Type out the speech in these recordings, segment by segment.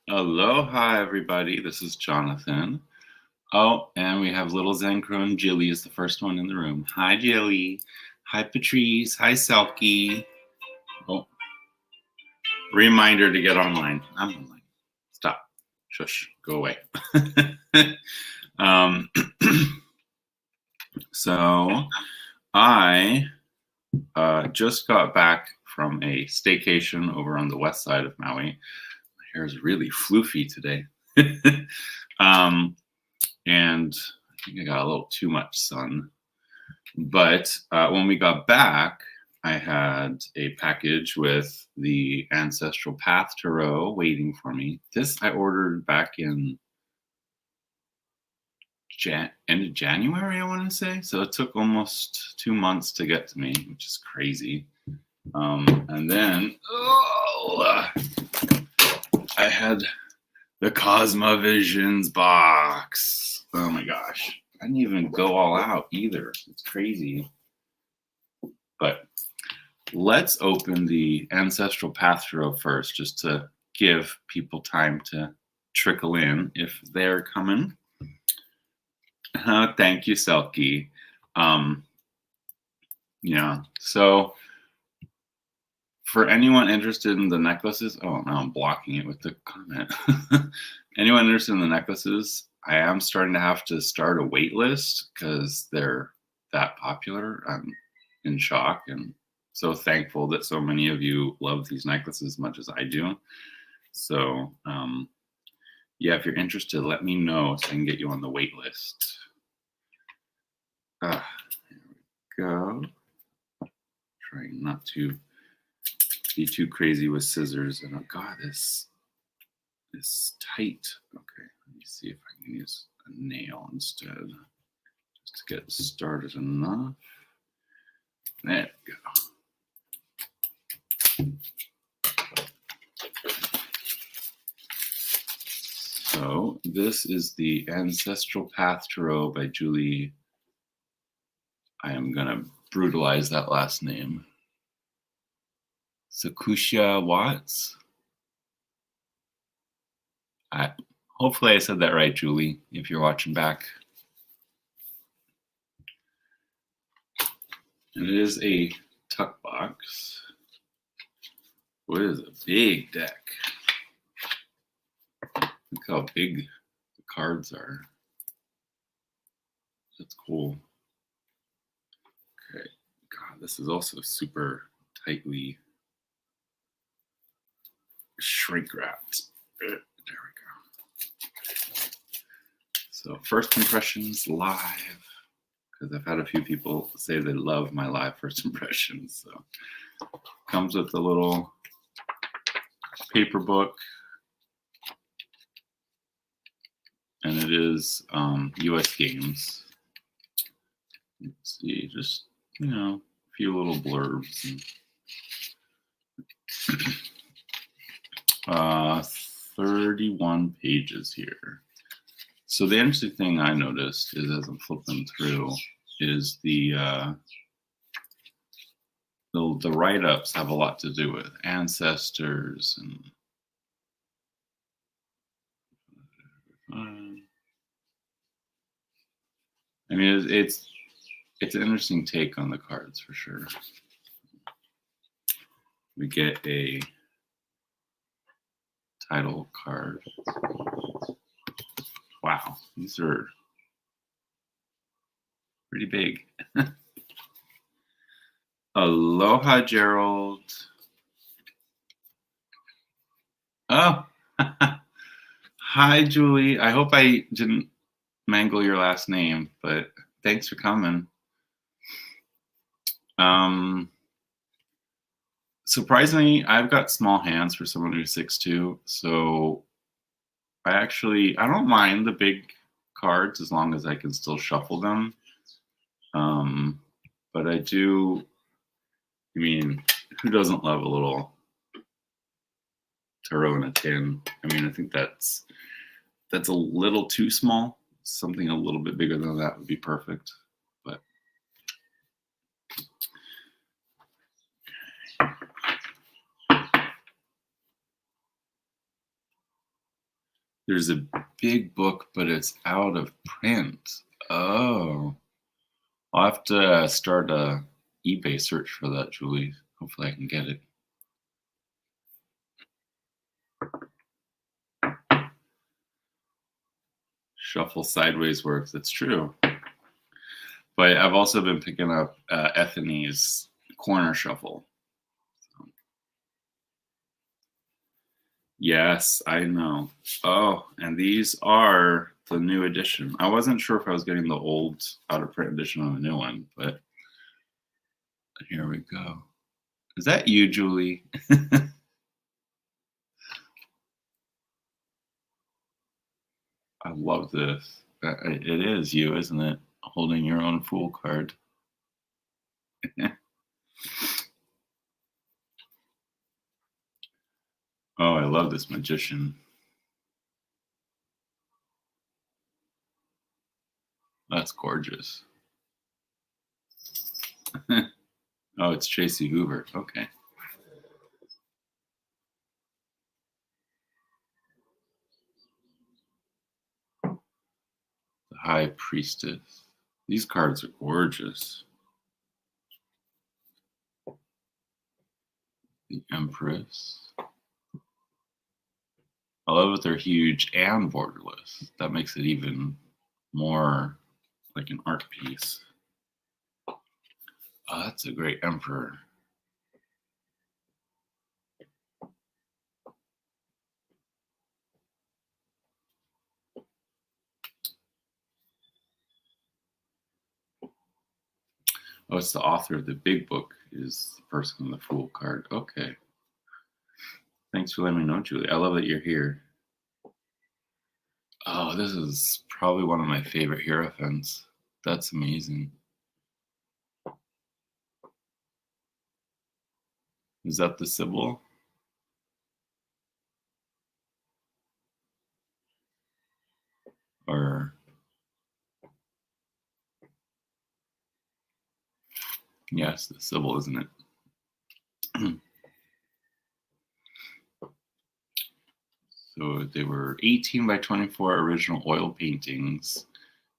Aloha, everybody. This is Jonathan. Oh, and we have little Zencrone Jilly is the first one in the room. Hi, Jilly. Hi, Patrice. Hi, Selkie. Oh, reminder to get online. I'm online. Stop. Shush. Go away. um, so I just got back from a staycation over on the west side of Maui. My hair is really floofy today. And I think I got a little too much sun. But when we got back, I had a package with the Ancestral Path Tarot waiting for me. This I ordered back in end of January, I want to say. So it took almost 2 months to get to me, which is crazy. And then I had the Cosma Visions box. Oh my gosh. I didn't even go all out either. It's crazy. But let's open the Ancestral Path Tarot first, just to give people time to trickle in if they're coming. Thank you, Selkie. Yeah, so for anyone interested in the necklaces, oh, now I'm blocking it with the comment. Anyone interested in the necklaces, I am starting to have to start a wait list because they're that popular. I'm in shock and so thankful that so many of you love these necklaces as much as I do. So yeah, if you're interested, let me know so I can get you on the wait list. Here we go. Trying not to be too crazy with scissors. And oh god, this is tight. Okay, let me see if I can use a nail instead, just to get started enough. There we go. So this is the Ancestral Path Tarot by Julie. I am gonna brutalize that last name. Sakusha Watts. Hopefully I said that right, Julie, if you're watching back. And it is a tuck box. What is a big deck? Look how big the cards are. That's cool. Okay. God, this is also super tightly shrink wrapped. There we go. So first impressions live, because I've had a few people say they love my live first impressions. So comes with a little paper book, and it is US games. Let's see, just a few little blurbs. And 31 pages here. So the interesting thing I noticed is, as I'm flipping through, is the write-ups have a lot to do with ancestors and I mean it's an interesting take on the cards for sure. We get a title card. Wow, these are pretty big. Aloha, Gerald. Oh, hi, Julie. I hope I didn't mangle your last name, but thanks for coming. Surprisingly, I've got small hands for someone who's 6'2", so I don't mind the big cards as long as I can still shuffle them. But I do, I mean, who doesn't love a little tarot in a tin? I mean, I think that's a little too small. Something a little bit bigger than that would be perfect. But There's a big book, but it's out of print. Oh, I'll have to start a eBay search for that, Julie. Hopefully, I can get it. Shuffle sideways works. That's true. But I've also been picking up Ethany's Corner Shuffle. Yes, I know. Oh, and these are the new edition. I wasn't sure if I was getting the old out of print edition on the new one, but here we go. Is that you, Julie? I love this. It is you, isn't it? Holding your own Fool card. Oh, I love this Magician. That's gorgeous. Oh, it's Tracy Hoover. Okay. The High Priestess. These cards are gorgeous. The Empress. I love that they're huge and borderless. That makes it even more like an art piece. Oh, that's a great Emperor. Oh, it's the author of the big book is the person in the Fool card. Okay. Thanks for letting me know, Julie. I love that you're here. Oh, this is probably one of my favorite Hierophants. That's amazing. Is that the Sybil? Or yes, the Sybil, isn't it? So they were 18 by 24 original oil paintings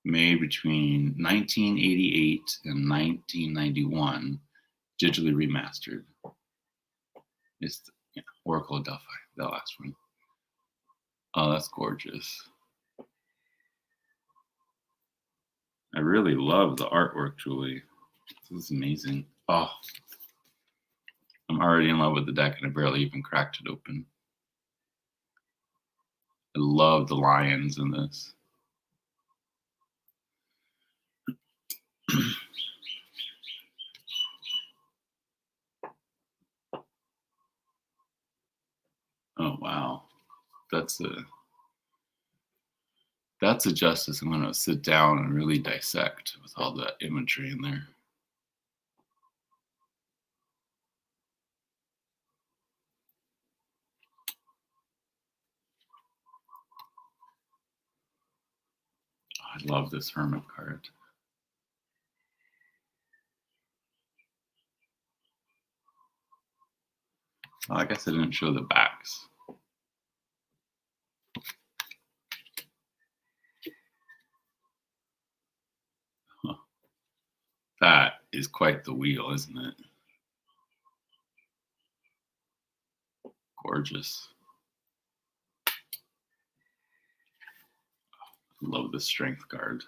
made between 1988 and 1991, digitally remastered. It's Oracle of Delphi, that last one. Oh, that's gorgeous. I really love the artwork, Julie. This is amazing. Oh, I'm already in love with the deck and I barely even cracked it open. I love the lions in this. Oh wow, that's a justice I'm going to sit down and really dissect with all that imagery in there. I love this Hermit card. Well, I guess I didn't show the backs. Huh. That is quite the wheel, isn't it? Gorgeous. I love the strength card.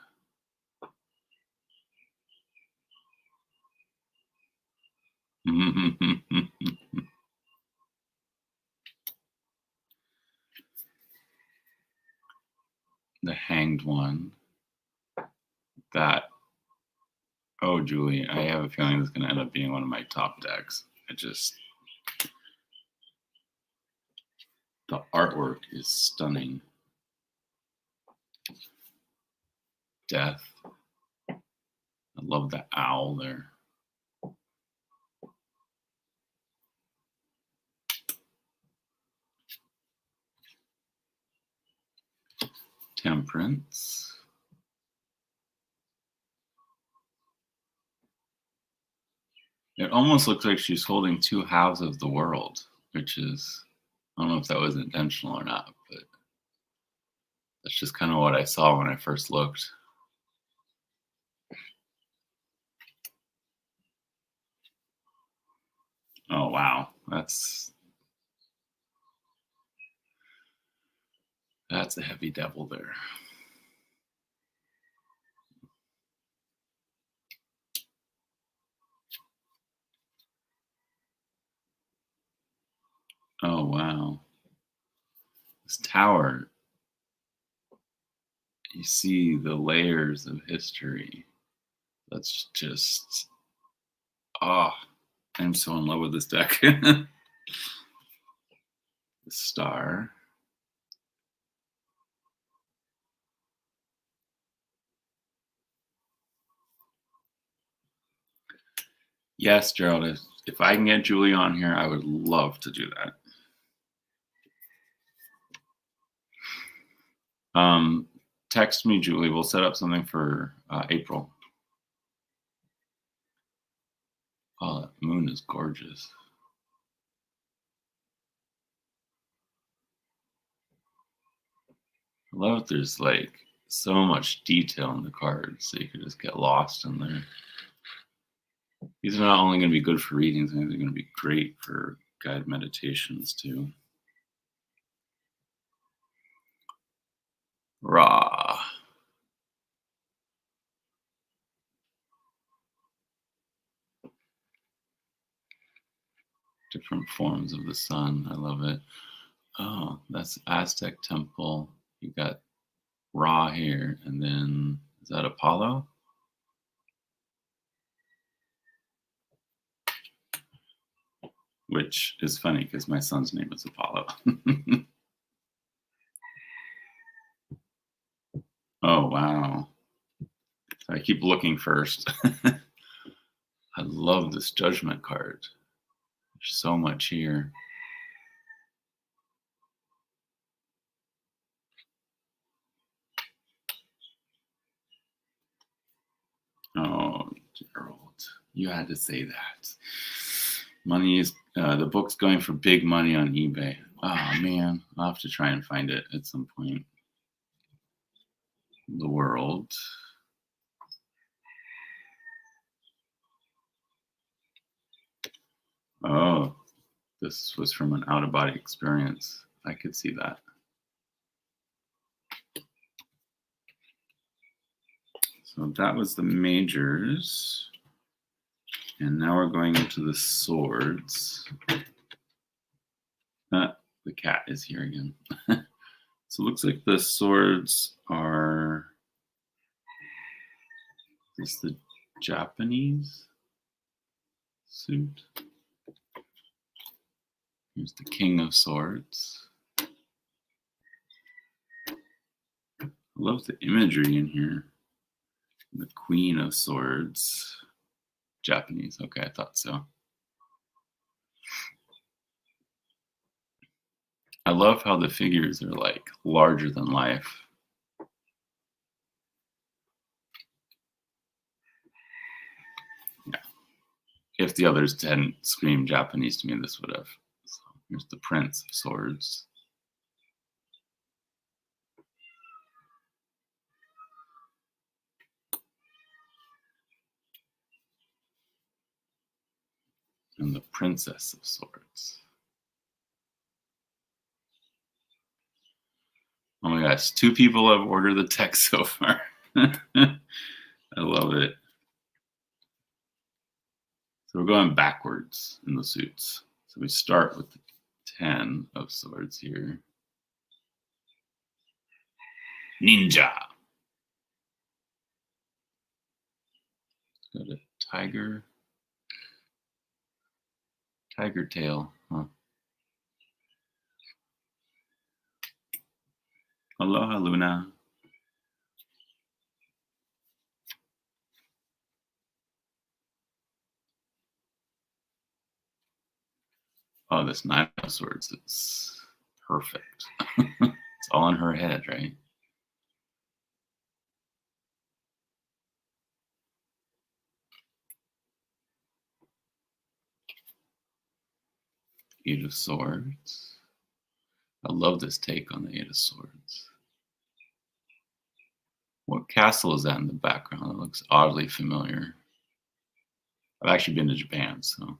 The Hanged One. That. Oh, Julie, I have a feeling it's going to end up being one of my top decks. The artwork is stunning. Death. I love the owl there. Temperance. It almost looks like she's holding two halves of the world, which is, I don't know if that was intentional or not, but That's just kind of what I saw when I first looked. Oh, wow. That's a heavy devil there. Oh, wow. This tower, you see the layers of history. That's just, oh, I'm so in love with this deck. The star. Yes, Gerald, if I can get Julie on here, I would love to do that. Text me, Julie. We'll set up something for April. Oh, that moon is gorgeous. I love that there's like so much detail in the cards, so you could just get lost in there. These are not only going to be good for readings, I think they're going to be great for guided meditations too. Ra. Different forms of the sun. I love it. Oh, that's Aztec temple. You got Ra here, and then is that Apollo? Which is funny because my son's name is Apollo. Oh, wow. So I keep looking first. I love this judgment card. There's so much here. Oh, Gerald, you had to say that. Money is, the book's going for big money on eBay. Oh, man. I'll have to try and find it at some point. The world. Oh, this was from an out-of-body experience. I could see that. So that was the majors. And now we're going into the swords. The cat is here again. So it looks like the swords are, is this the Japanese suit? Here's the King of Swords. I love the imagery in here. The Queen of Swords. Japanese. Okay, I thought so. I love how the figures are like larger than life. Yeah. If the others hadn't screamed Japanese to me, this would have. So here's the Prince of Swords. And the Princess of Swords. Oh my gosh, 2 people have ordered the text so far. I love it. So we're going backwards in the suits. So we start with the 10 of Swords here. Ninja. Got a tiger. Tiger tail, huh? Aloha, Luna. Oh, this 9 of Swords is perfect. It's all in her head, right? Eight of Swords. I love this take on the 8 of Swords. What castle is that in the background? That looks oddly familiar. I've actually been to Japan, so.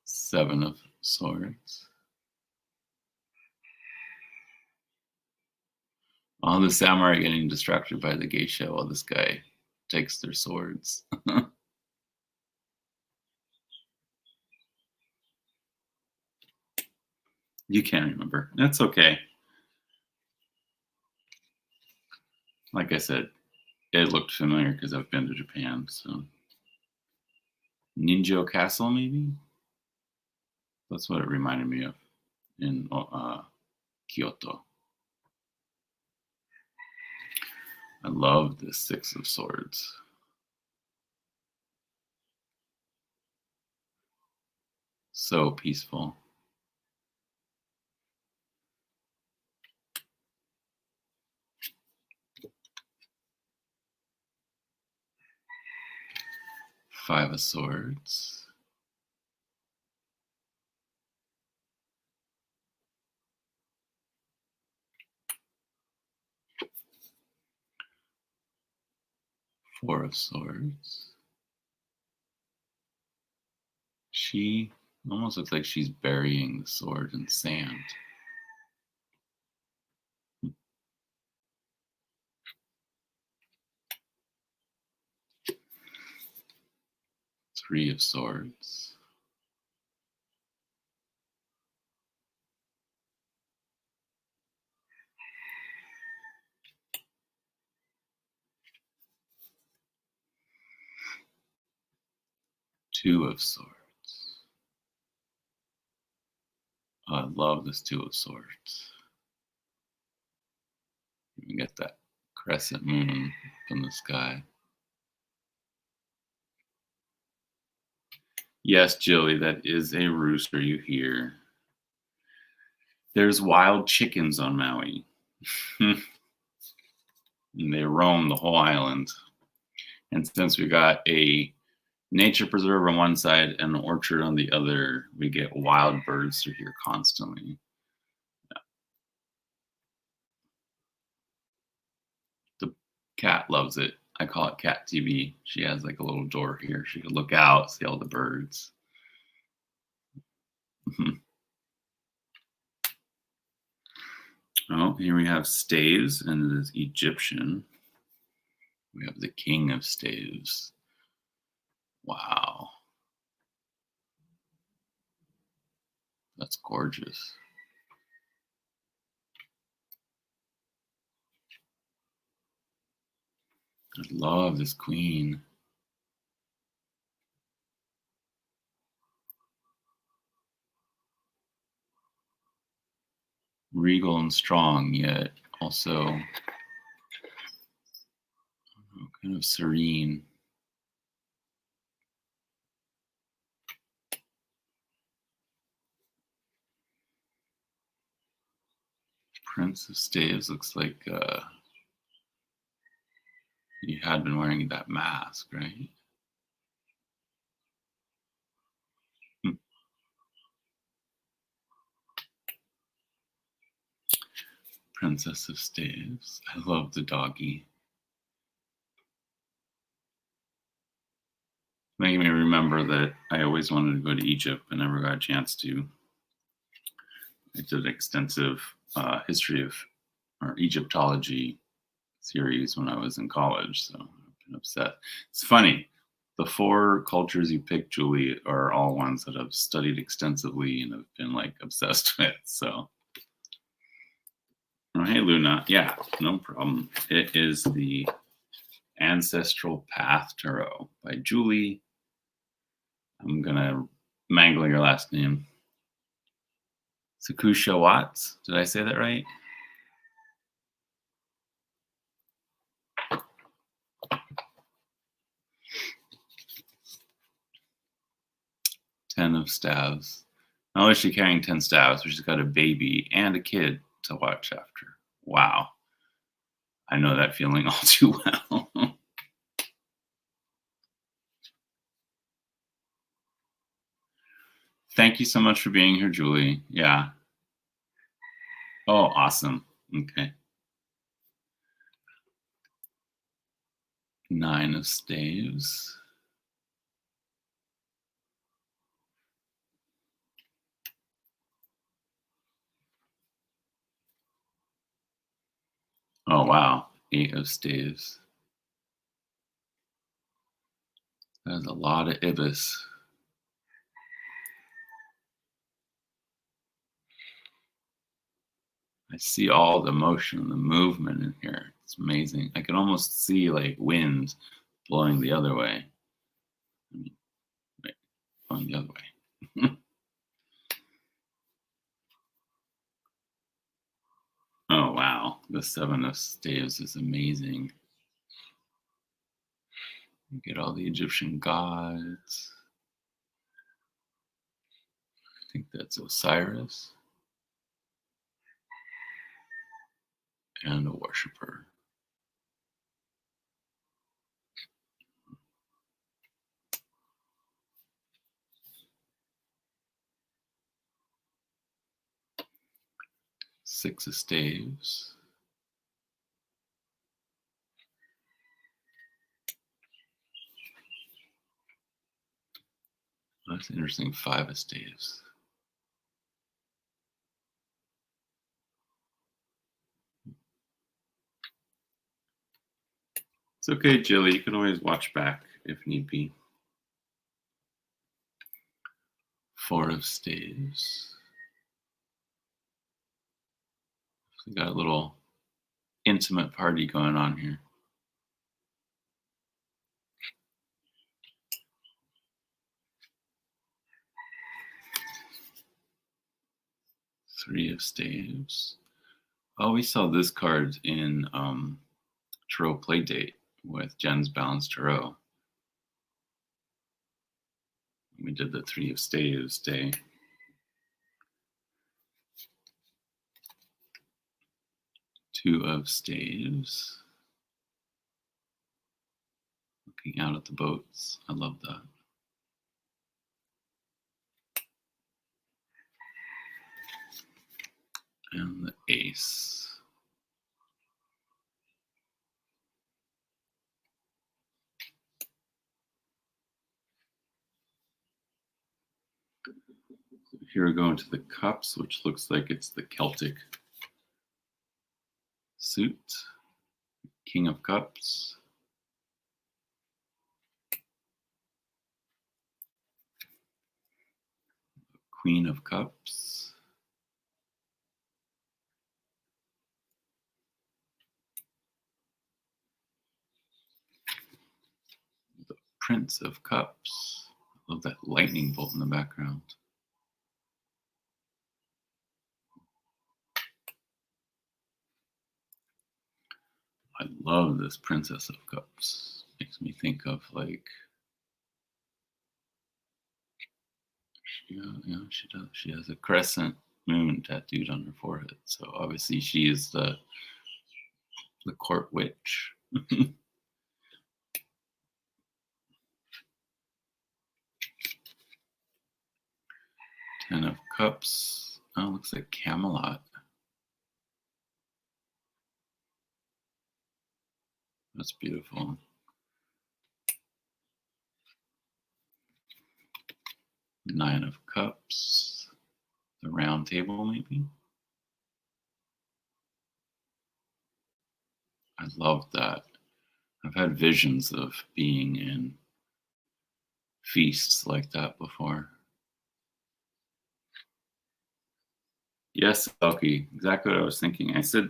Seven of Swords. All the samurai getting distracted by the geisha while this guy takes their swords. You can't remember. That's okay. Like I said, it looked familiar because I've been to Japan. So, Ninjo Castle, maybe. That's what it reminded me of in Kyoto. I love this Six of Swords. So peaceful. Five of Swords. Four of Swords. She almost looks like she's burying the sword in sand. Three of Swords. Two of Swords. Oh, I love this Two of Swords. You can get that crescent moon up in the sky. Yes, Jilly, that is a rooster you hear. There's wild chickens on Maui. And they roam the whole island. And since we got a nature preserve on one side and an orchard on the other, we get wild birds through here constantly. The cat loves it. I call it Cat TV. She has like a little door here. She can look out, see all the birds. Oh, here we have staves, and it is Egyptian. We have the King of Staves. Wow. That's gorgeous. I love this queen. Regal and strong, yet also kind of serene. Prince of Staves looks like he had been wearing that mask, right? Princess of Staves. I love the doggy. Making me remember that I always wanted to go to Egypt but never got a chance to. I did an extensive history of or Egyptology series when I was in college, so I've been obsessed. It's funny. The four cultures you picked, Julie, are all ones that I've studied extensively and have been like obsessed with. So, oh, hey, Luna. Yeah, no problem. It is the Ancestral Path Tarot by Julie. I'm gonna mangle your last name. Sakusha Watts. Did I say that right? Ten of Staves. Not only is she carrying 10 staves, but she's got a baby and a kid to watch after. Wow. I know that feeling all too well. Thank you so much for being here, Julie. Yeah. Oh, awesome. Okay. 9 of staves. Oh, wow. 8 of staves. That's a lot of ibis. I see all the motion, the movement in here. It's amazing. I can almost see like wind blowing the other way. I mean, wait, blowing the other way. Oh, wow. The 7 of staves is amazing. You get all the Egyptian gods. I think that's Osiris and a worshiper. Six of staves. That's interesting. 5 of staves. It's okay, Jilly. You can always watch back if need be. 4 of staves. We got a little intimate party going on here. 3 of staves. Oh, we saw this card in Tarot Playdate with Jen's Balanced Tarot. We did the 3 of staves day. 2 of staves. Looking out at the boats. I love that. And the ace. Here we go into the cups, which looks like it's the Celtic suit. King of Cups. Queen of Cups. The Prince of Cups. I love that lightning bolt in the background. I love this Princess of Cups. Makes me think of like, she does. She has a crescent moon tattooed on her forehead. So obviously she is the court witch. 10 of Cups. Oh, looks like Camelot. That's beautiful. 9 of Cups. The round table, maybe. I love that. I've had visions of being in feasts like that before. Yes, Elkie, exactly what I was thinking. I said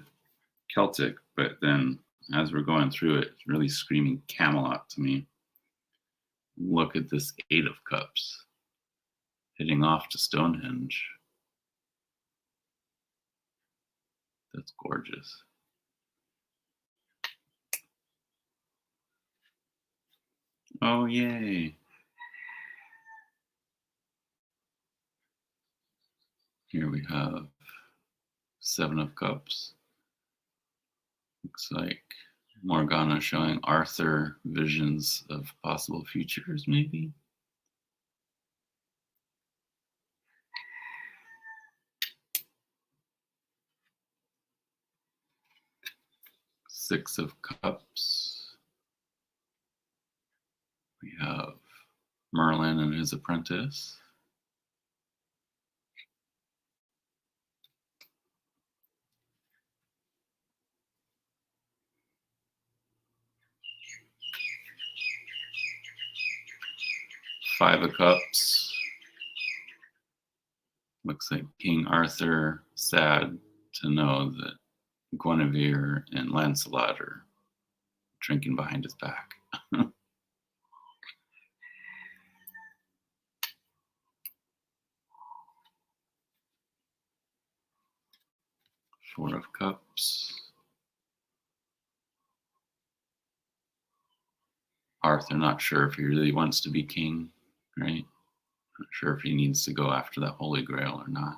Celtic, but then as we're going through it, it's really screaming Camelot to me. Look at this 8 of Cups heading off to Stonehenge. That's gorgeous. Oh, yay. Here we have 7 of Cups. Looks like Morgana showing Arthur visions of possible futures, maybe. Six of Cups. We have Merlin and his apprentice. Five of Cups. Looks like King Arthur sad to know that Guinevere and Lancelot are drinking behind his back. Four of Cups. Arthur not sure if he really wants to be king, right? Not sure if he needs to go after that Holy Grail or not.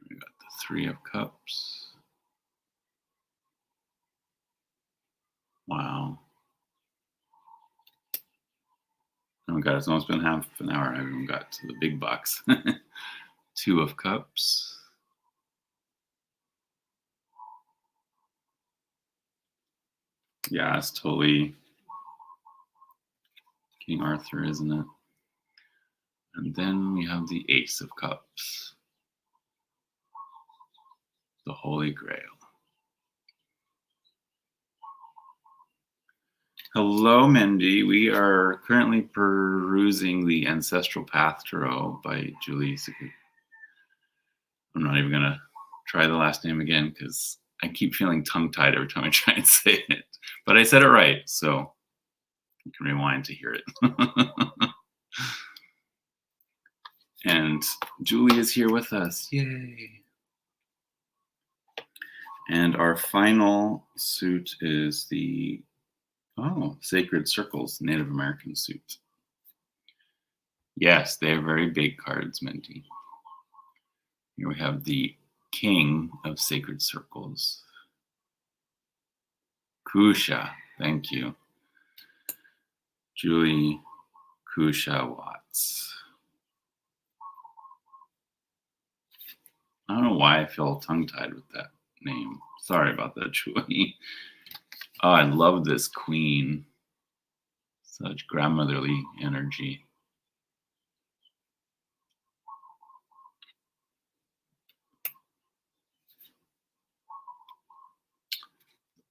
We got the Three of Cups. Wow. Oh God, it's almost been half an hour. I haven't even got to the big box. Two of Cups. Yeah, it's totally King Arthur, isn't it? And then we have the Ace of Cups. The Holy Grail. Hello, Mindy. We are currently perusing the Ancestral Path Tarot by Julie. I'm not even going to try the last name again because I keep feeling tongue-tied every time I try and say it. But I said it right, so you can rewind to hear it. And Julie is here with us. Yay. And our final suit is the Sacred Circles Native American suit. Yes, they are very big cards, Minty. Here we have the King of Sacred Circles. Kusha, thank you. Julie Kusha Watts. I don't know why I feel tongue-tied with that name. Sorry about that, Julie. Oh, I love this queen. Such grandmotherly energy.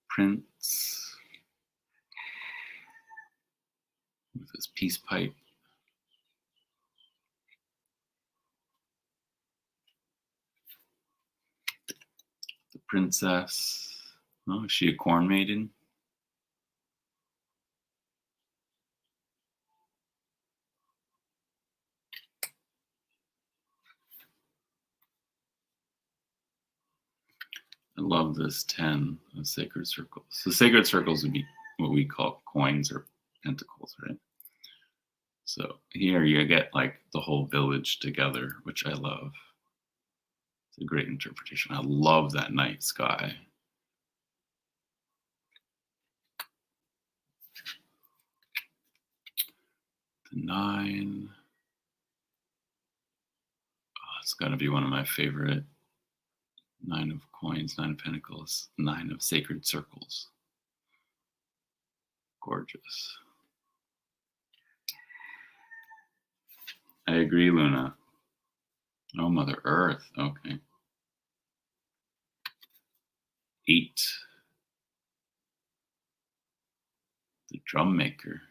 Prince with his peace pipe. The princess. Oh, is she a corn maiden? I love this 10 of Sacred Circles. The Sacred Circles would be what we call coins or pentacles, right? So here you get like the whole village together, which I love. It's a great interpretation. I love that night sky. The 9. Oh, it's got to be one of my favorite. 9 of coins, 9 of pentacles, 9 of sacred circles. Gorgeous. I agree, Luna. Oh, Mother Earth. Okay. 8. The drum maker.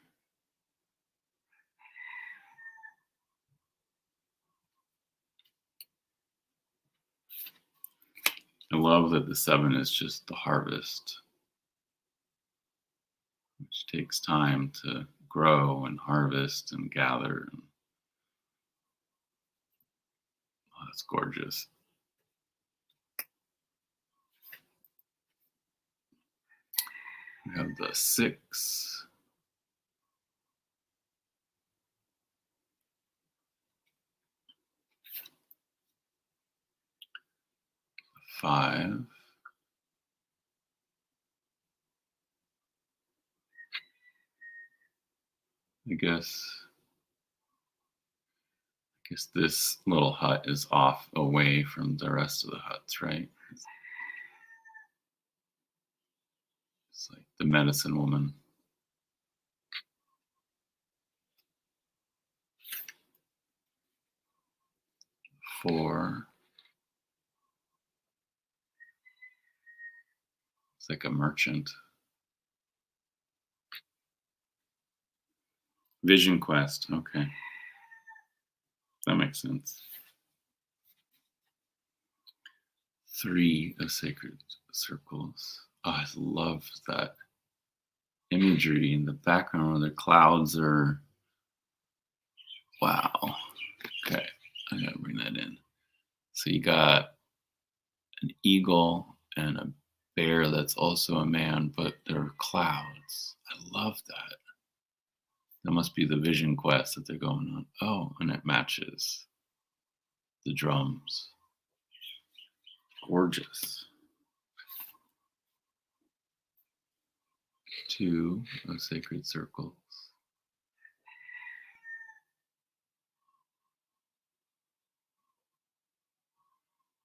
I love that the 7 is just the harvest, which takes time to grow and harvest and gather. Oh, that's gorgeous. We have the 6. The 5. I guess guess this little hut is off away from the rest of the huts, right? It's like the medicine woman. 4. It's like a merchant. Vision quest. Okay. That makes sense. 3 of sacred circles. Oh, I love that imagery in the background where the clouds are. Wow. Okay. I gotta bring that in. So you got an eagle and a bear that's also a man, but they're clouds. I love that. That must be the vision quest that they're going on. Oh, and it matches the drums. Gorgeous. 2 of sacred circles.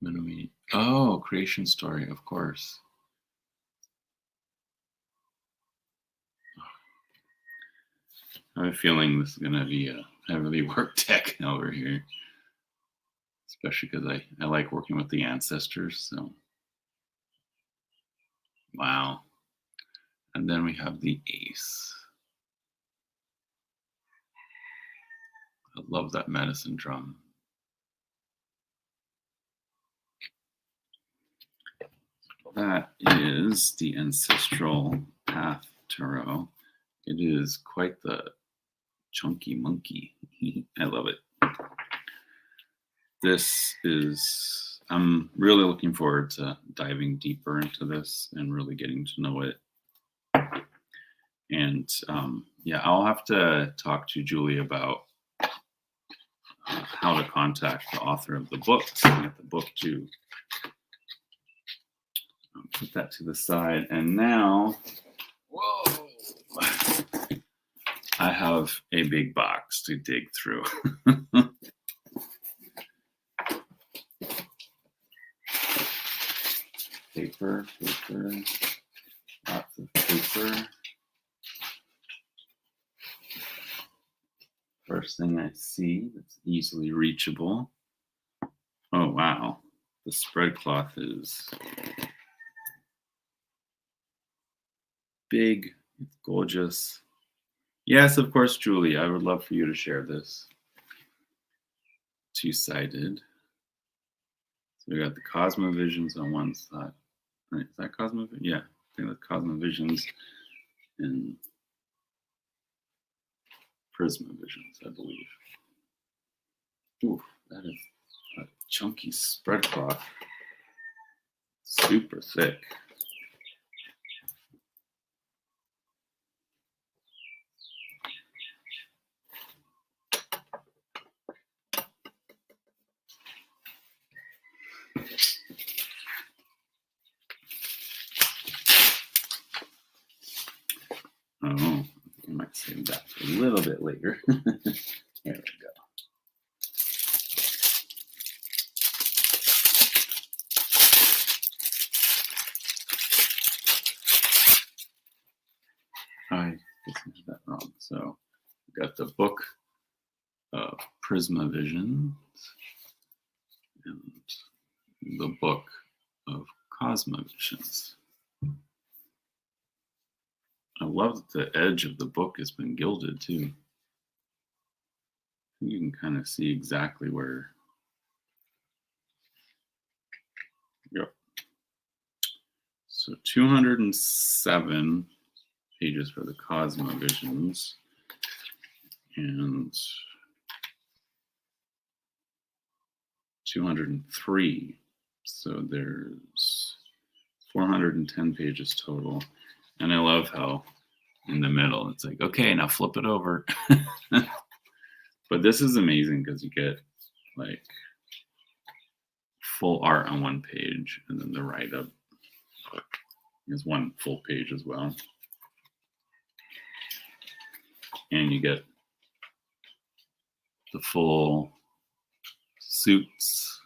Maui. Oh, creation story, of course. I have a feeling this is going to be a heavily worked deck over here. Especially because I like working with the ancestors. So, wow. And then we have the ace. I love that medicine drum. That is the Ancestral Path Tarot. It is quite the chunky monkey. I love it. This is, I'm really looking forward to diving deeper into this and really getting to know it. And yeah, I'll have to talk to Julie about how to contact the author of the book and get the book too. Put that to the side. And now, whoa, I have a big box to dig through. Paper, lots of paper. First thing I see that's easily reachable. Oh, wow. The spread cloth is big. It's gorgeous. Yes, of course, Julie. I would love for you to share this. 2-sided. So we got the Cosma Visions on one side. Right, is that Cosma? Yeah, I think that's Cosma Visions and Prisma Visions, I believe. Ooh, that is a chunky spread cloth. Super thick. Oh, I might save that for a little bit later. There we go. I did that wrong. So we got the book of Prisma Visions and the book of Cosma Visions. I love that the edge of the book has been gilded too. You can kind of see exactly where. Yep. So 207 pages for the Cosma Visions and 203. So there's 410 pages total. And I love how in the middle it's like, okay, now flip it over. But this is amazing because you get like full art on one page and then the write-up is one full page as well. And you get the full suits.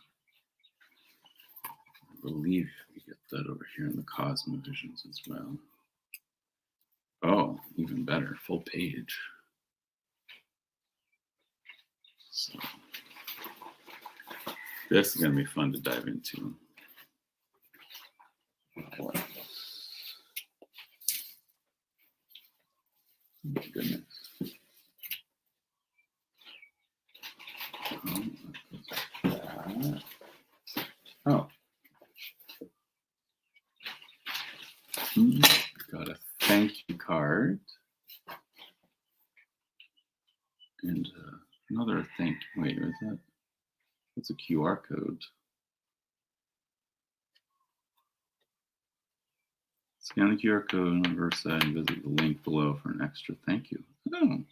I believe we get that over here in the Cosma Visions as well. Oh, even better, full page. So this is going to be fun to dive into. Oh my goodness. Oh. Got a thank you card. And another thank you. Wait, what is that? That's a QR code. Scan the QR code on the reverse side and visit the link below for an extra thank you. Oh.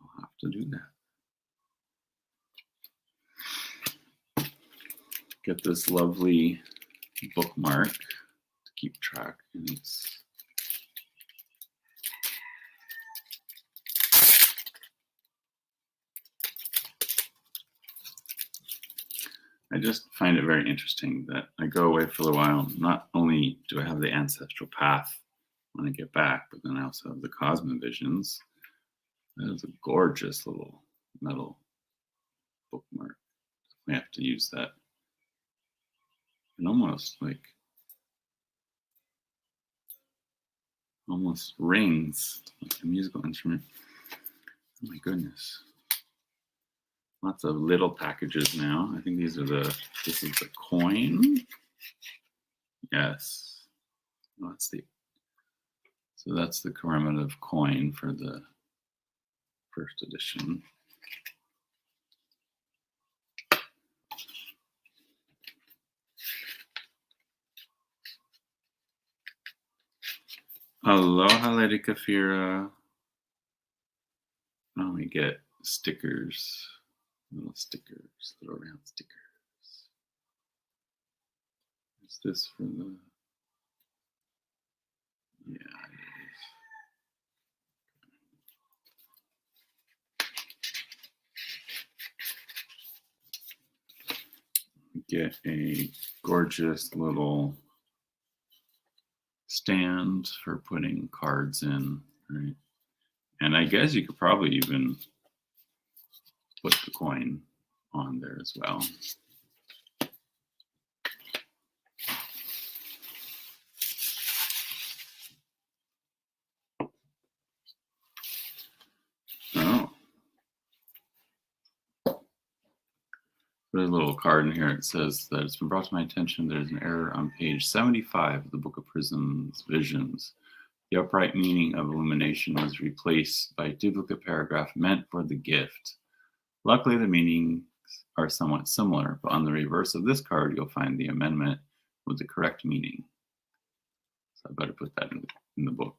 I'll have to do that. Get this lovely bookmark to keep track, and it's I just find it very interesting that I go away for a little while. Not only do I have the ancestral path when I get back, but then I also have the Cosma Visions. That is a gorgeous little metal bookmark. I have to use that. And almost rings like a musical instrument. Oh my goodness. Lots of little packages now. I think this is the coin. Yes. So that's the commemorative coin for the first edition. Aloha, Lady Kafira. Oh, we get stickers. Little round stickers. Is this for the? Yeah, it is. We get a gorgeous little stand for putting cards in, right? And I guess you could probably even put the coin on there as well. Oh. There's a little card in here. It says that it's been brought to my attention there's an error on page 75 of the Book of Prism's Visions. The upright meaning of illumination was replaced by a duplicate paragraph meant for the gift. Luckily, the meanings are somewhat similar, but on the reverse of this card, you'll find the amendment with the correct meaning. So I better put that in the book.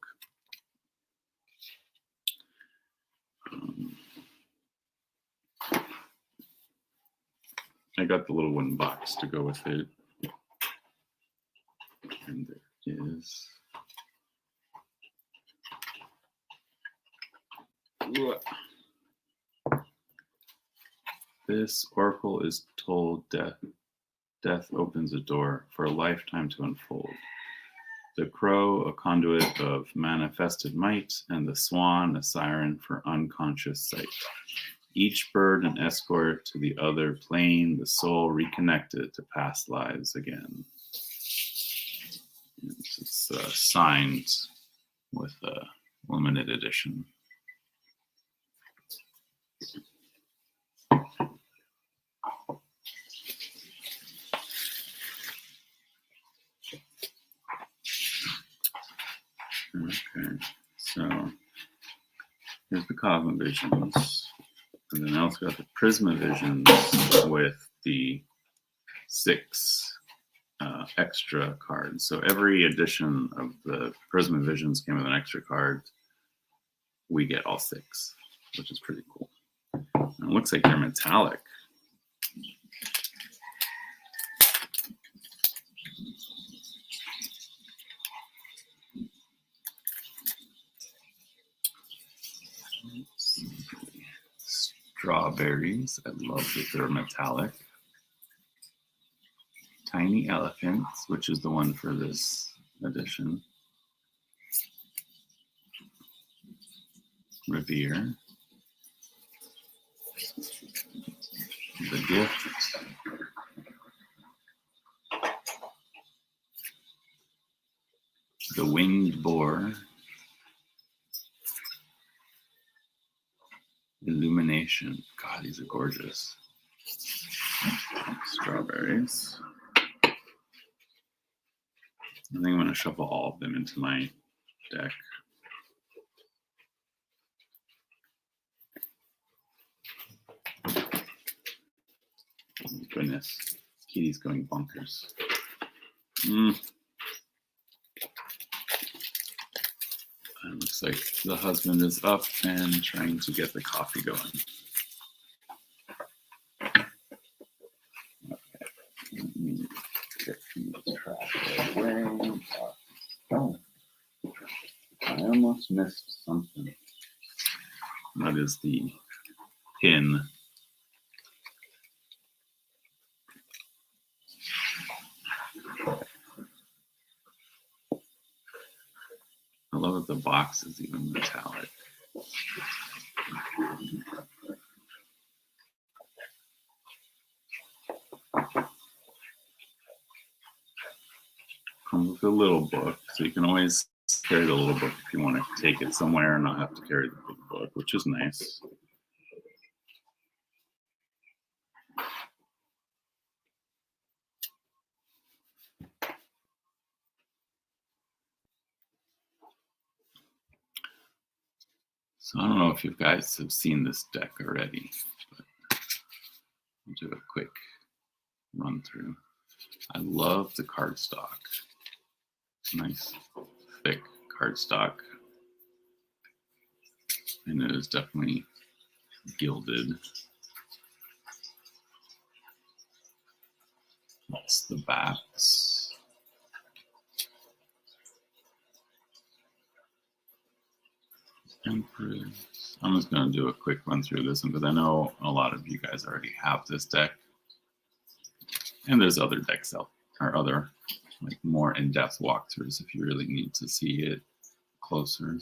I got the little wooden box to go with it. And there is. This oracle is told death opens a door for a lifetime to unfold. The crow, a conduit of manifested might, and the swan, a siren for unconscious sight. Each bird an escort to the other plane, the soul reconnected to past lives again. It's signed with a limited edition. Okay, so here's the Cosma Visions. And then I also got the Prisma Visions with the 6 extra cards. So every edition of the Prisma Visions came with an extra card. We get all 6, which is pretty cool. And it looks like they're metallic. strawberries. I love that they're metallic. Tiny elephants, which is the one for this edition. Revere. The gift. The winged boar. Illumination. God, these are gorgeous. Strawberries. I think I'm going to shuffle all of them into my deck. Oh, goodness. Kitty's going bonkers. It looks like the husband is up and trying to get the coffee going. Okay, let me get these trash away. Oh, I almost missed something. That is the pin. I love that the box is even metallic. Comes with a little book, so you can always carry the little book if you want to take it somewhere and not have to carry the big book, which is nice. So I don't know if you guys have seen this deck already, but I'll do a quick run through. I love the cardstock. Nice, thick cardstock. And it is definitely gilded. That's the backs. Empress. I'm just going to do a quick run through this one because I know a lot of you guys already have this deck. And there's other decks out, or other like more in-depth walkthroughs if you really need to see it closer.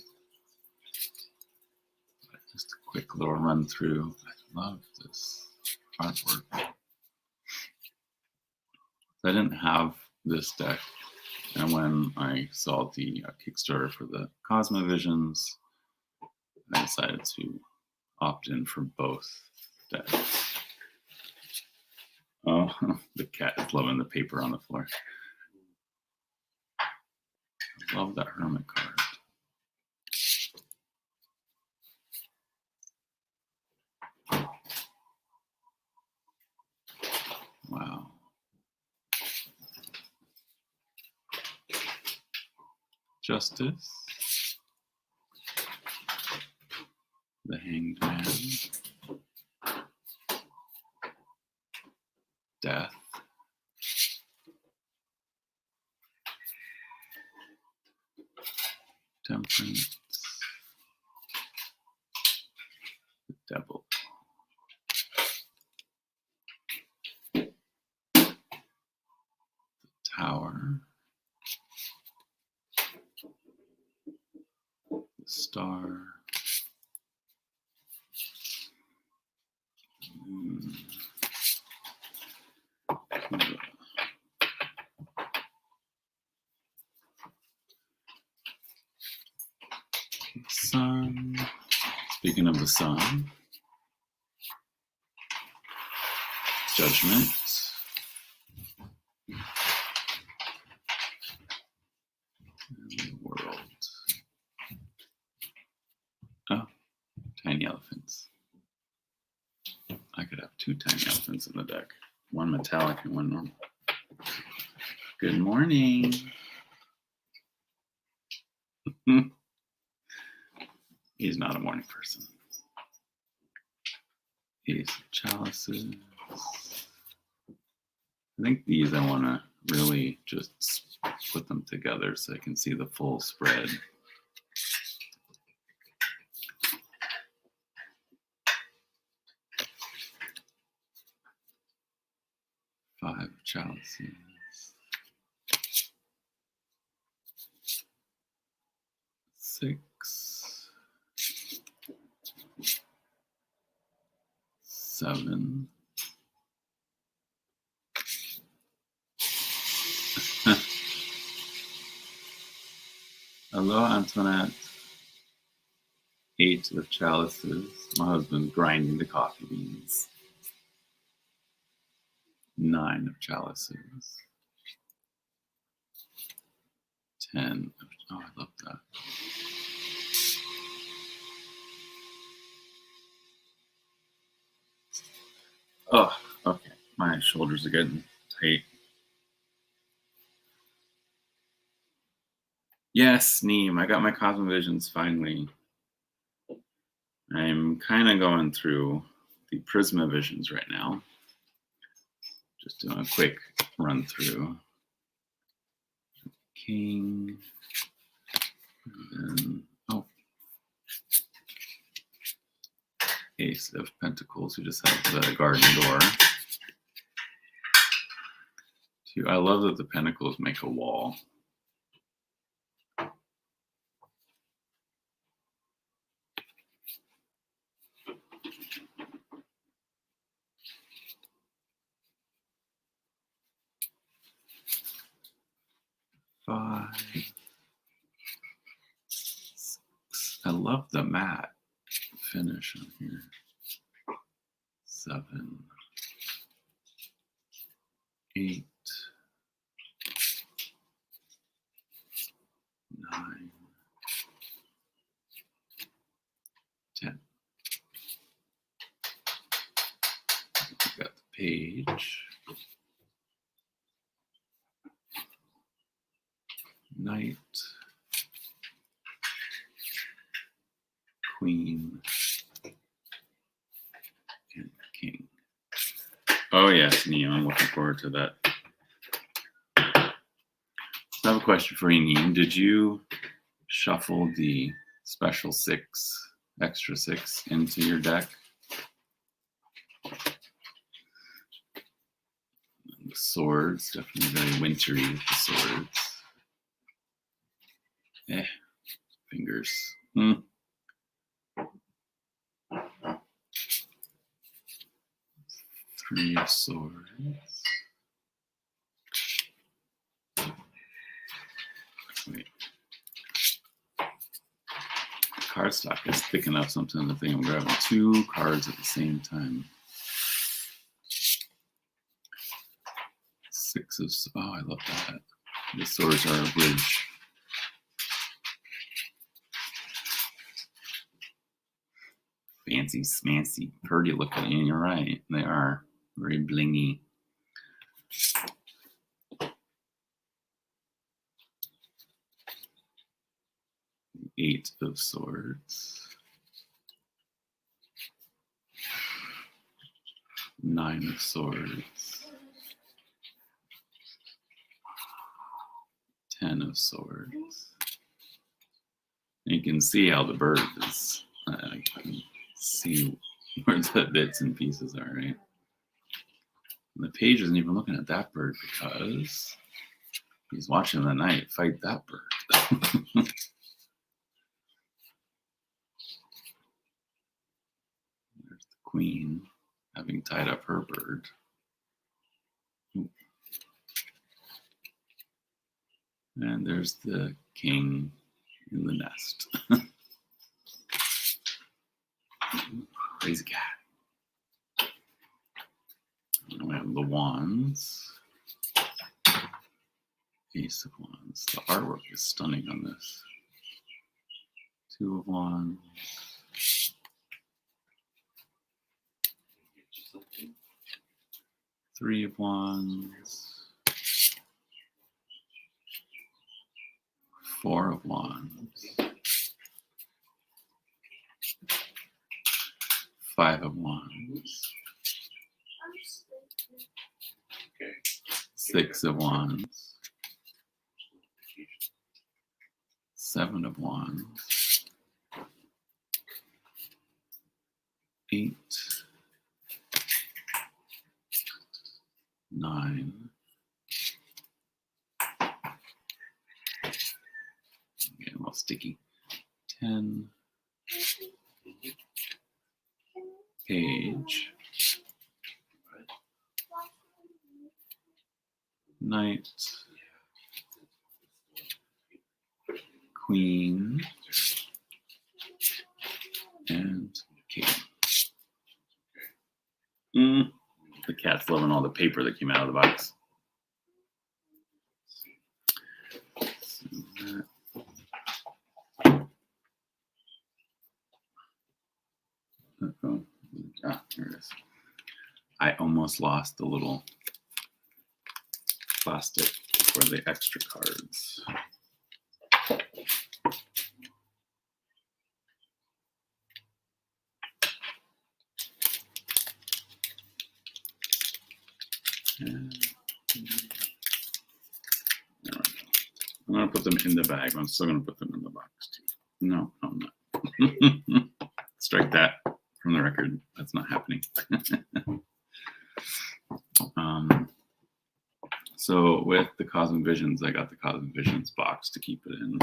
Just a quick little run through. I love this artwork. I didn't have this deck, and when I saw the Kickstarter for the Cosma Visions, I decided to opt in for both decks. Oh, the cat is loving the paper on the floor. I love that hermit card. Wow. Justice. The Hanged Man. Death. Temperance. The Devil. The Tower. The Star. Sun. Speaking of the sun, Judgment. And the World. Oh, tiny elephants. I could have two tiny elephants in the deck. One metallic and one normal. Good morning. He's not a morning person. Ace of Chalices. I think these I want to really just put them together so I can see the full spread. 5 of chalices. 6. 7. Hello, Antoinette. 8 of chalices. My husband grinding the coffee beans. 9 of chalices. 10 of, oh, I love that. Oh, okay. My shoulders are getting tight. Yes, Neem. I got my Cosma visions finally. I'm kind of going through the Prisma visions right now. Just doing a quick run through. King. And then, oh. Ace of Pentacles, who just has the garden door. 2. I love that the Pentacles make a wall. 5. 6. I love the matte finish on here. 7. 8. 9. 10. We got the page. Knight. Queen. And King. Oh yes, Neem, I'm looking forward to that. I have a question for you, Neem. Did you shuffle the special 6, extra 6 into your deck? And the swords, definitely very wintry with the swords. Fingers. 3 of swords. Wait. Cardstock is thick enough sometimes I think I'm grabbing 2 cards at the same time. 6 of, oh, I love that. The swords are a bridge. Fancy, smancy, pretty looking, and you're right, they are very blingy. 8 of swords. 9 of swords. 10 of swords. You can see how the bird is. I can see where the bits and pieces are, right? And the page isn't even looking at that bird because he's watching the knight fight that bird. There's the queen having tied up her bird. And there's the king in the nest. Crazy cat. And we have the wands. Ace of wands. The artwork is stunning on this. 2 of wands. 3 of wands. 4 of wands. 5 of wands. 6 of wands. 7 of wands. 8. 9. Getting a little sticky. 10. Page. Knight. Queen. And king. The cat's loving all the paper that came out of the box. Uh-oh. Ah, here it is. I almost lost the little plastic for the extra cards. And there we go. I'm going to put them in the bag. I'm still going to put them in the box too. No, I'm not. Strike that from the record. That's not happening. So with the Cosma Visions, I got the Cosma Visions box to keep it in.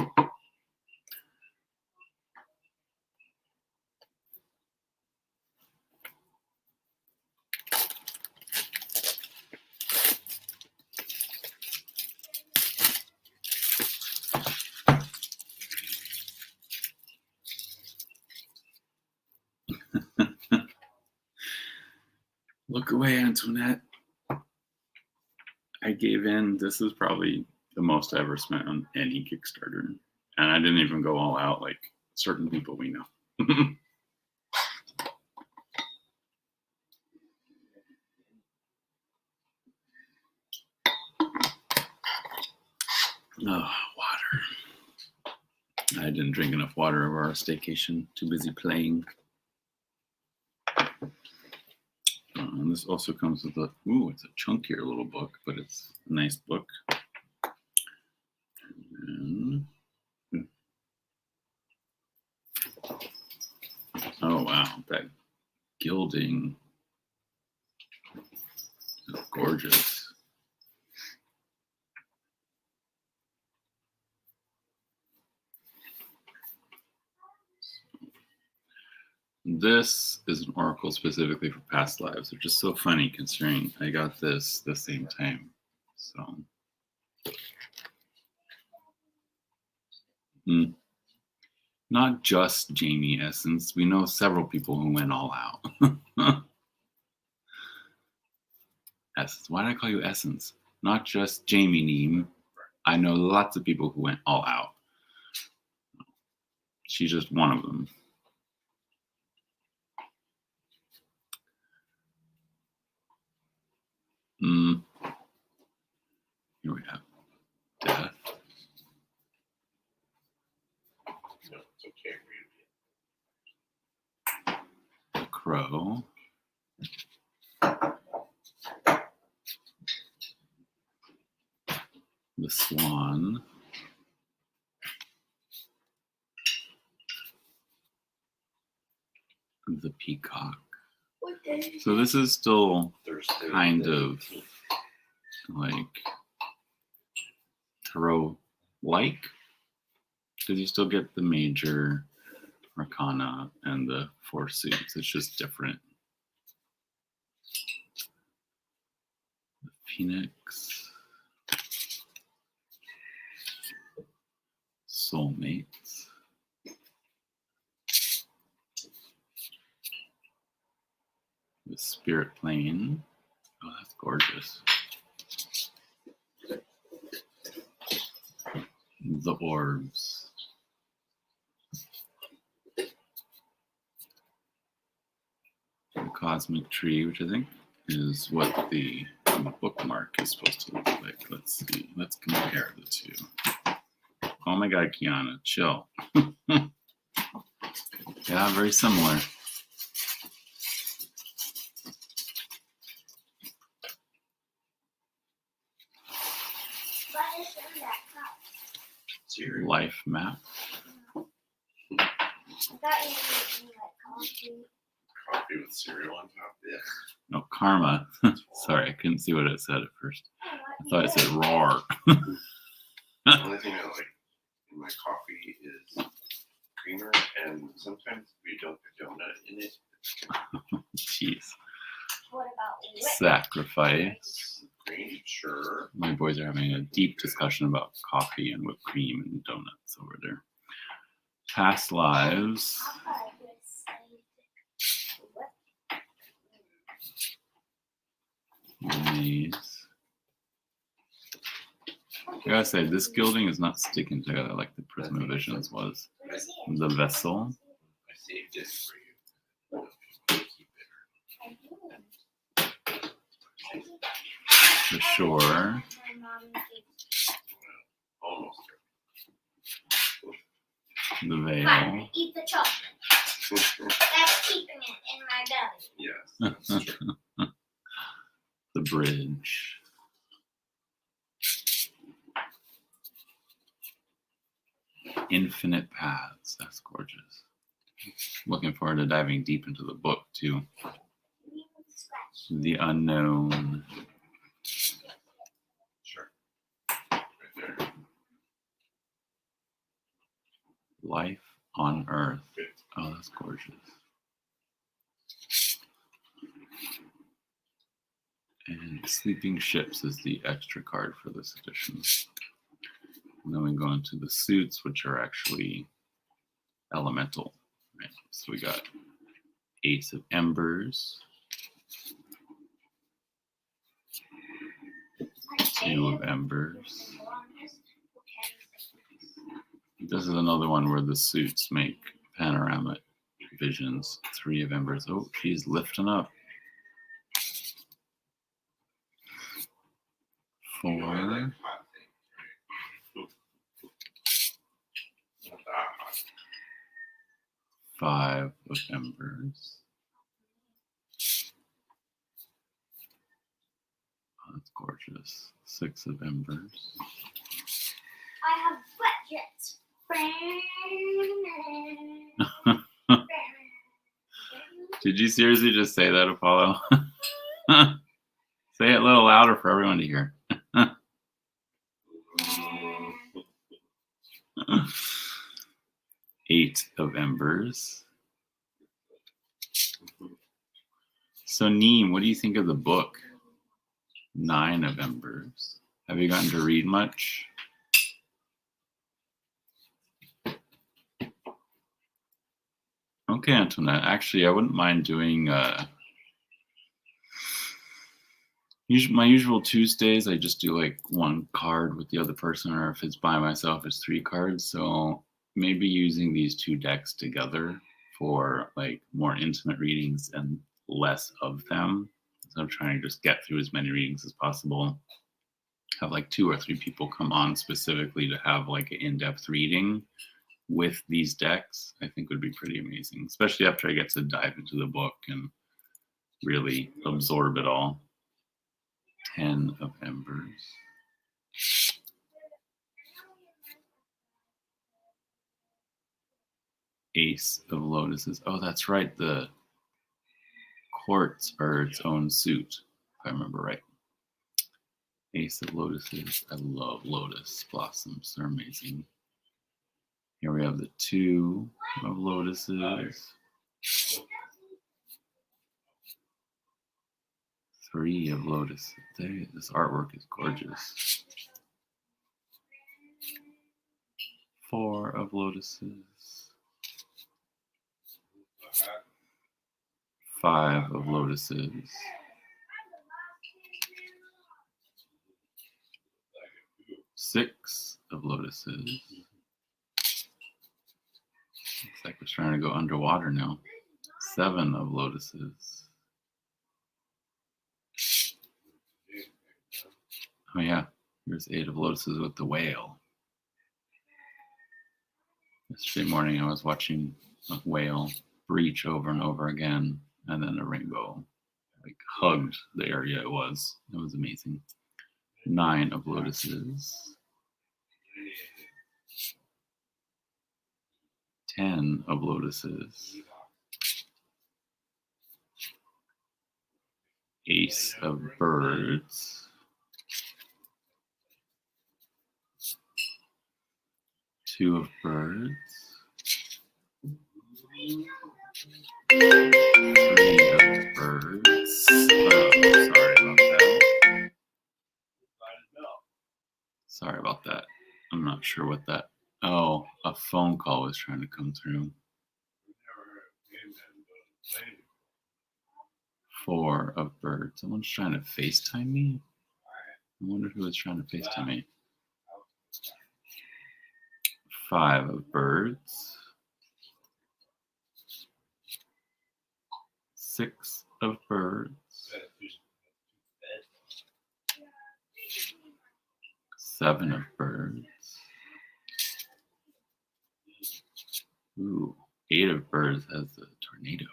Look away, Antoinette. I gave in. This is probably the most I ever spent on any Kickstarter. And I didn't even go all out like certain people we know. Oh, water. I didn't drink enough water over our staycation. Too busy playing. And this also comes with a, ooh, it's a chunkier little book, but it's a nice book. And, oh, wow, that gilding is gorgeous. This is an oracle specifically for past lives, which is so funny considering I got this the same time. So, not just Jamie Essence. We know several people who went all out. Essence. Why did I call you Essence? Not just Jamie Neem. I know lots of people who went all out. She's just one of them. Here we have death. No, it's okay. The crow. The swan. The peacock. So this is still kind of like tarot-like, because you still get the major arcana and the four suits. It's just different. The phoenix. Soulmates. The spirit plane. Oh, that's gorgeous. The orbs. The cosmic tree, which I think is what the bookmark is supposed to look like. Let's see. Let's compare the two. Oh my God, Kiana, chill. Yeah, very similar. Life map. coffee with cereal on top. Yeah. No, karma. Sorry, I couldn't see what it said at first. I thought it said roar. The only thing I like in my coffee is creamer, and sometimes we dunk a donut in it. Jeez. What about Sacrifice. Cream, sure. My boys are having a deep discussion about coffee and whipped cream and donuts over there. Past lives. Maze. I gotta say, this gilding is not sticking together like the Prism of Visions was. The vessel. I saved it for you. The shore. Almost. The veil. Fine, eat the chocolate. That's keeping it in my belly. Yes, that's true. The bridge. Infinite paths. That's gorgeous. Looking forward to diving deep into the book too. The unknown. Sure. Right there. Life on Earth. Oh, that's gorgeous. And Sleeping Ships is the extra card for this edition. And then we go into the suits, which are actually elemental. Right? So we got Ace of Embers, Two of Embers. This is another one where the suits make panoramic visions. Three of Embers. Oh, she's lifting up. You know, I Four. like hot things, right? Not that hot. Five of Embers. Oh, that's gorgeous. Six of Embers. I have budgets. Did you seriously just say that, Apollo? Say it a little louder for everyone to hear. 8 of Embers. So, Neem, what do you think of the book? 9 of Embers. Have you gotten to read much? Okay, Antoinette. Actually, I wouldn't mind doing my usual Tuesdays. I just do like one card with the other person, or if it's by myself, it's 3 cards. So maybe using these 2 decks together for like more intimate readings and less of them. So I'm trying to just get through as many readings as possible. Have like 2 or 3 people come on specifically to have like an in-depth reading with these decks. I think would be pretty amazing, especially after I get to dive into the book and really absorb it all. 10 of Embers. Ace of Lotuses. Oh, that's right. The quartz are its own suit, if I remember right. Ace of Lotuses. I love lotus blossoms. They're amazing. Here we have the 2 of Lotuses. 3 of Lotuses. This artwork is gorgeous. 4 of Lotuses. 5 of Lotuses. 6 of Lotuses. Looks like we're trying to go underwater now. 7 of Lotuses. Oh yeah, here's 8 of Lotuses with the whale. Yesterday morning I was watching a whale breach over and over again, and then a rainbow like hugged the area it was. It was amazing. 9 of Lotuses. 10 of Lotuses. Ace of birds. 2 of birds. 3 of birds. Oh, sorry about that. Sorry about that. I'm not sure what that. Oh, a phone call was trying to come through. 4 of birds. Someone's trying to FaceTime me? I wonder who was trying to FaceTime me. 5 of birds. 6 of birds. 7 of birds. Ooh, 8 of birds has a tornado.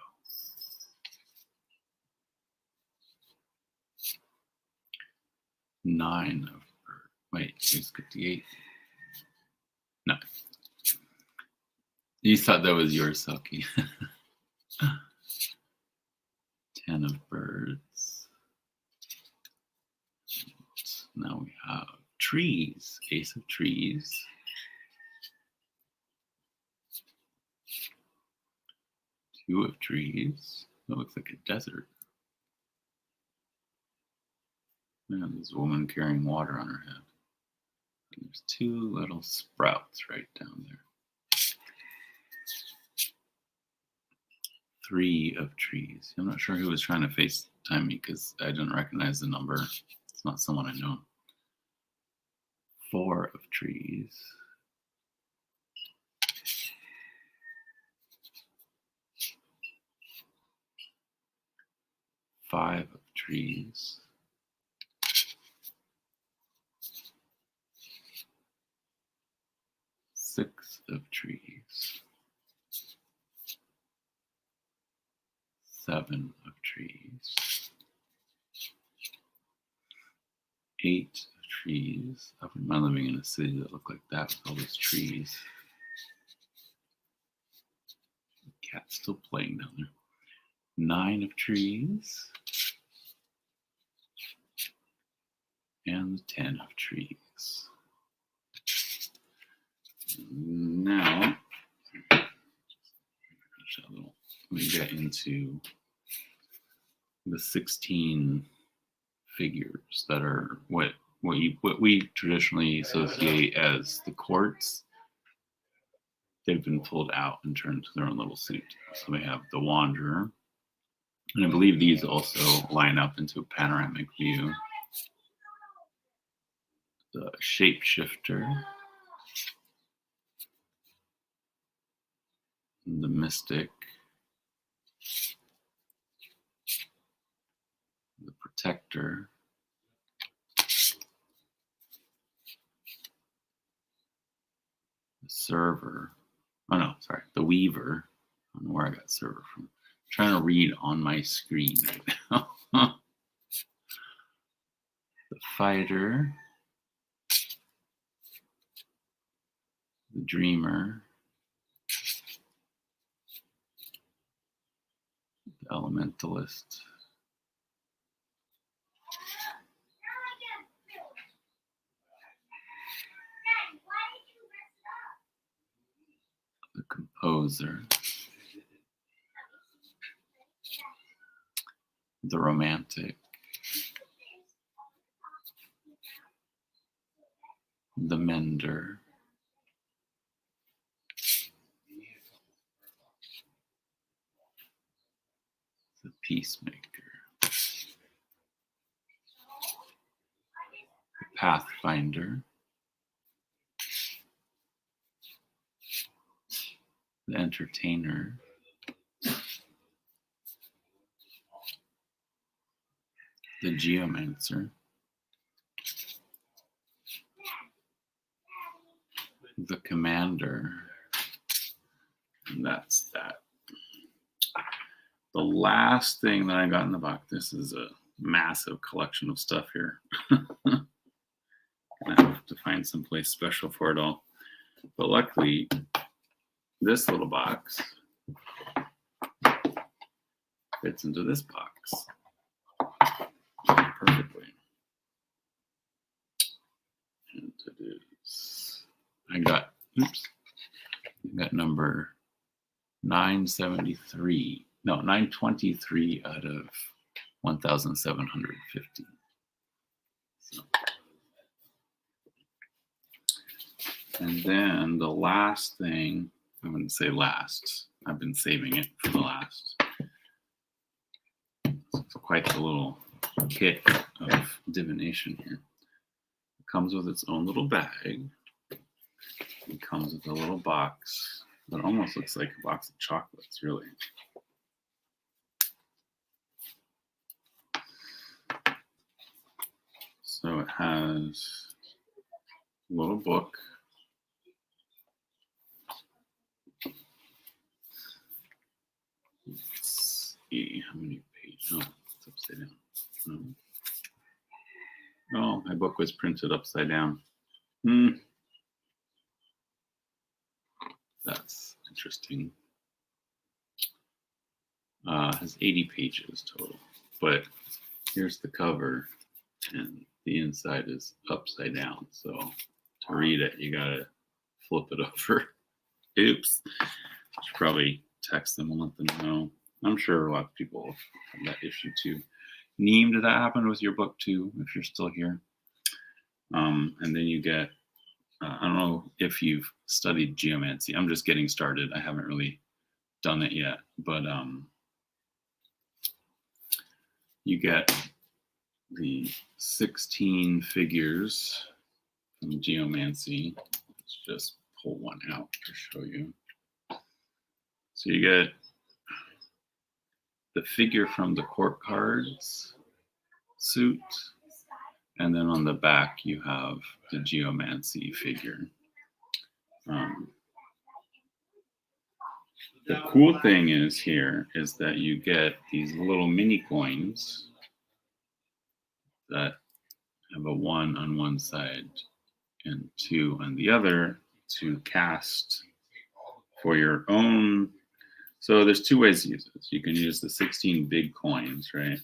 9 of birds. Wait, let's get the 8. No. You thought that was yours, Selkie. 10 of birds. Now we have trees. Ace of trees. 2 of trees. That looks like a desert. Man, there's a woman carrying water on her head. And there's 2 little sprouts right down there. 3 of trees. I'm not sure who was trying to FaceTime me because I didn't recognize the number. It's not someone I know. 4 of trees. 5 of trees. 6 of trees. 7 of trees. 8 of trees. I wouldn't mind living in a city that looked like that with all those trees. The cat's still playing down there. 9 of trees. And 10 of trees. Now, let me get into the 16 figures that are what we traditionally associate as the courts. They've been pulled out and turned to their own little suit. So we have the Wanderer, and I believe these also line up into a panoramic view. The Shapeshifter, the Mystic, the Protector, the Server. Oh no, sorry, the Weaver. I don't know where I got Server from. I'm trying to read on my screen right now. The Fighter, the Dreamer, the Elementalist, the Composer, the Romantic, the Mender, the Peacemaker, the Pathfinder, the Entertainer, the Geomancer, the Commander, and that's that. The last thing that I got in the box, this is a massive collection of stuff here. I have to find some place special for it all. But luckily, this little box fits into this box. perfectly. And it is, I got number 973. No, 923 out of 1,750. So. And then the last thing, I wouldn't say last, I've been saving it for the last. It's quite a little kit of divination here. It comes with its own little bag. It comes with a little box that almost looks like a box of chocolates, really. So it has a little book. Let's see how many pages. Oh, it's upside down. No, my book was printed upside down. That's interesting. Has 80 pages total, but here's the cover, and the inside is upside down. So to read it, you gotta flip it over. Oops. Should probably text them and let them know. I'm sure a lot of people have that issue too. Neem, did that happen with your book too, if you're still here? And then you get, I don't know if you've studied geomancy. I'm just getting started. I haven't really done it yet, but you get the 16 figures from geomancy. Let's just pull one out to show you. So you get the figure from the court cards suit, and then on the back you have the geomancy figure. The cool thing is here is that you get these little mini coins that have a 1 on one side and 2 on the other to cast for your own. So there's 2 ways to use this. You can use the 16 big coins, right,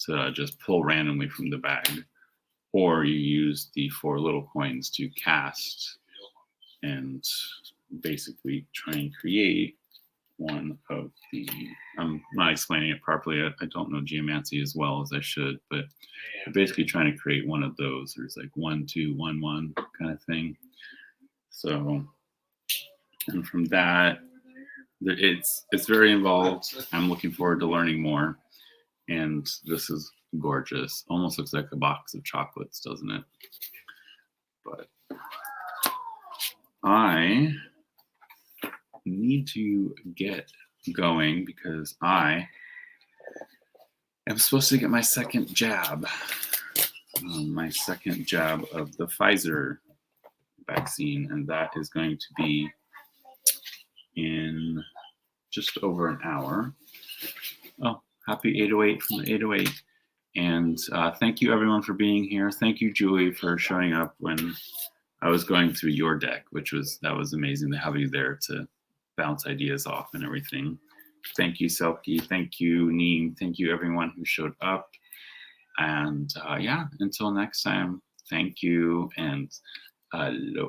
to just pull randomly from the bag, or you use the 4 little coins to cast and basically try and create one of the, I'm not explaining it properly. I don't know geomancy as well as I should, but you're basically trying to create one of those. There's like 1, 2, 1, 1 kind of thing. So, and from that, it's very involved. I'm looking forward to learning more. And this is gorgeous. Almost looks like a box of chocolates, doesn't it? But I need to get going because I am supposed to get my second jab. My second jab of the Pfizer vaccine, and that is going to be in just over an hour. Oh, happy 808 from the 808. And thank you everyone for being here. Thank you, Julie, for showing up when I was going through your deck, that was amazing to have you there to bounce ideas off and everything. Thank you, Selkie. Thank you, Neem. Thank you, everyone who showed up. And yeah, until next time, thank you. And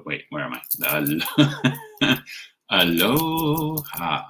wait, where am I? Aloha.